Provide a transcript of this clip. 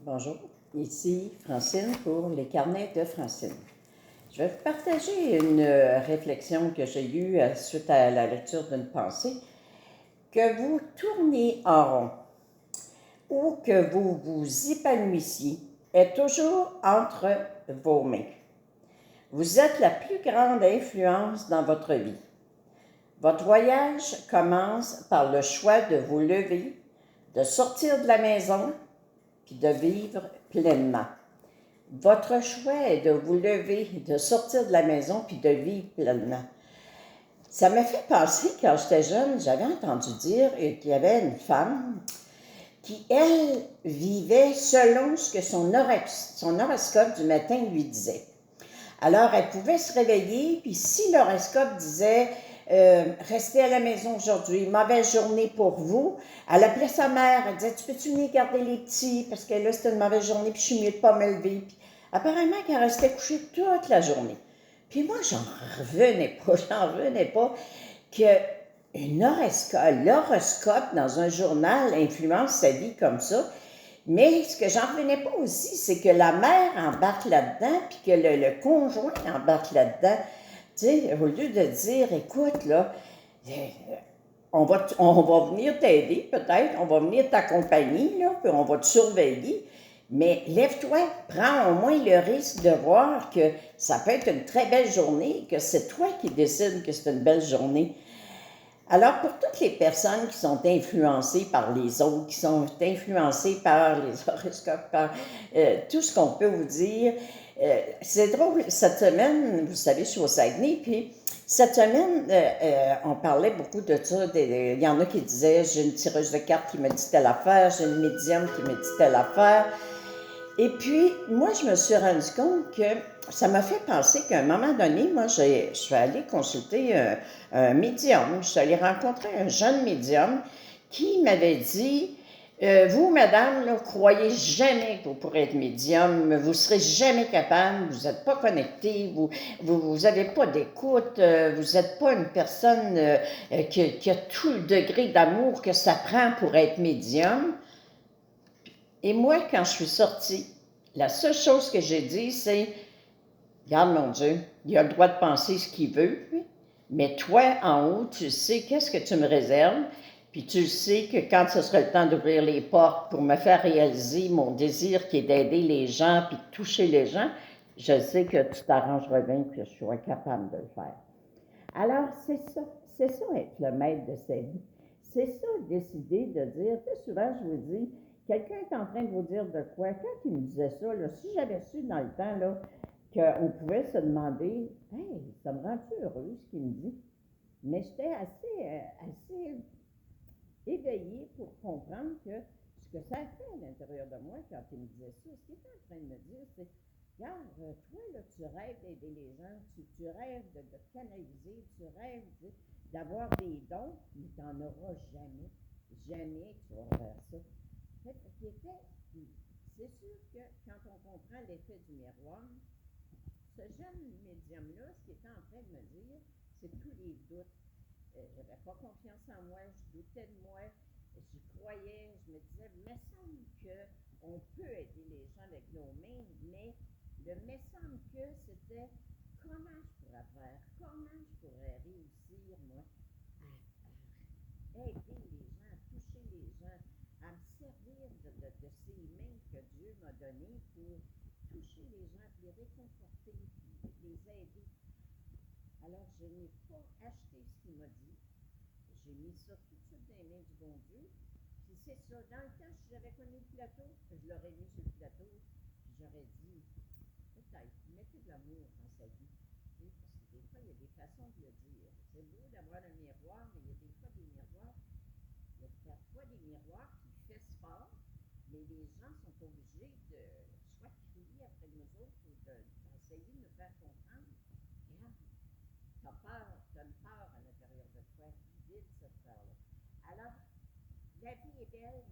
Bonjour, ici Francine pour les carnets de Francine. Je vais vous partager une réflexion que j'ai eue suite à la lecture d'une pensée. Que vous tourniez en rond ou que vous vous épanouissiez est toujours entre vos mains. Vous êtes la plus grande influence dans votre vie. Votre voyage commence par le choix de vous lever, de sortir de la maison, puis de vivre pleinement. Votre choix est de vous lever, de sortir de la maison, puis de vivre pleinement. Ça m'a fait penser, quand j'étais jeune, j'avais entendu dire qu'il y avait une femme qui, elle, vivait selon ce que son horoscope du matin lui disait. Alors, elle pouvait se réveiller, puis si l'horoscope disait restez à la maison aujourd'hui, mauvaise journée pour vous, elle appelait sa mère, elle disait tu peux-tu venir garder les petits, parce que là c'était une mauvaise journée, puis je suis mieux de ne pas me lever. Puis, apparemment qu'elle restait couchée toute la journée. Puis moi, j'en revenais pas que l'horoscope dans un journal influence sa vie comme ça. Mais ce que j'en revenais pas aussi, c'est que la mère embarque là-dedans, puis que le conjoint embarque là-dedans. Tu sais, au lieu de dire, écoute, là, on va venir t'aider peut-être, on va venir t'accompagner, là, puis on va te surveiller, mais lève-toi, prends au moins le risque de voir que ça peut être une très belle journée, que c'est toi qui décides que c'est une belle journée. Alors, pour toutes les personnes qui sont influencées par les autres, qui sont influencées par les horoscopes, par tout ce qu'on peut vous dire, c'est drôle, cette semaine, vous savez, je suis au Saguenay, puis cette semaine, on parlait beaucoup de ça. Il y en a qui disaient, j'ai une tireuse de cartes qui me dit telle affaire, j'ai une médium qui me dit telle affaire. Et puis, moi, je me suis rendu compte que ça m'a fait penser qu'à un moment donné, moi, je suis allée consulter un médium. Je suis allée rencontrer un jeune médium qui m'avait dit vous, madame, ne croyez jamais que vous pourrez être médium, vous ne serez jamais capable, vous n'êtes pas connecté, vous n'avez pas d'écoute, vous n'êtes pas une personne qui a tout le degré d'amour que ça prend pour être médium. Et moi, quand je suis sortie, la seule chose que j'ai dit, c'est regarde, mon Dieu, il a le droit de penser ce qu'il veut, mais toi, en haut, tu sais qu'est-ce que tu me réserves, puis tu sais que quand ce sera le temps d'ouvrir les portes pour me faire réaliser mon désir qui est d'aider les gens puis de toucher les gens, je sais que tu t'arrangeras bien que je sois capable de le faire. Alors, c'est ça être le maître de sa vie. C'est ça, décider de dire, tu sais, souvent je vous dis, quelqu'un est en train de vous dire de quoi, quand il me disait ça, là, si j'avais su dans le temps, là, qu'on pouvait se demander, hey, ça me rend-tu heureux ce qu'il me dit? Mais j'étais assez éveillée pour comprendre que ce que ça a fait à l'intérieur de moi quand il me disait ça, ce qu'il était en train de me dire, c'est regarde, toi, là, tu rêves d'aider les gens, tu rêves de te canaliser, tu rêves d'avoir des dons, mais tu n'en auras jamais. Jamais tu vas faire ça. En fait, c'est sûr que quand on comprend l'effet du miroir, ce jeune médium-là, ce qu'il était en train de me dire, c'est tous les doutes. J'avais pas confiance en moi, je doutais de moi, j'y croyais, je me disais, il me semble qu'on peut aider les gens avec nos mains, mais le me semble que c'était comment je pourrais faire, comment je pourrais réussir, moi, à aider les gens, à toucher les gens, à me servir de ces mains que Dieu m'a données pour toucher les gens, les réconforter, les aider. Alors, je n'ai pas acheté ce qu'il m'a dit. J'ai mis ça tout de suite dans les mains du bon Dieu. Puis c'est ça. Dans le temps, si j'avais connu le plateau, je l'aurais mis sur le plateau. Puis j'aurais dit, peut-être, mettez de l'amour dans sa vie. Et parce que des fois, il y a des façons de le dire. C'est beau d'avoir un miroir, mais il y a des fois des miroirs. Il y a parfois des miroirs qui fessent fort, mais les gens sont obligés de soit crier après nous autres ou d'essayer de nous faire comprendre. Regarde, t'as peur, t'as une peur à l'intérieur de toi, vide cette peur-là. Alors, la vie est belle,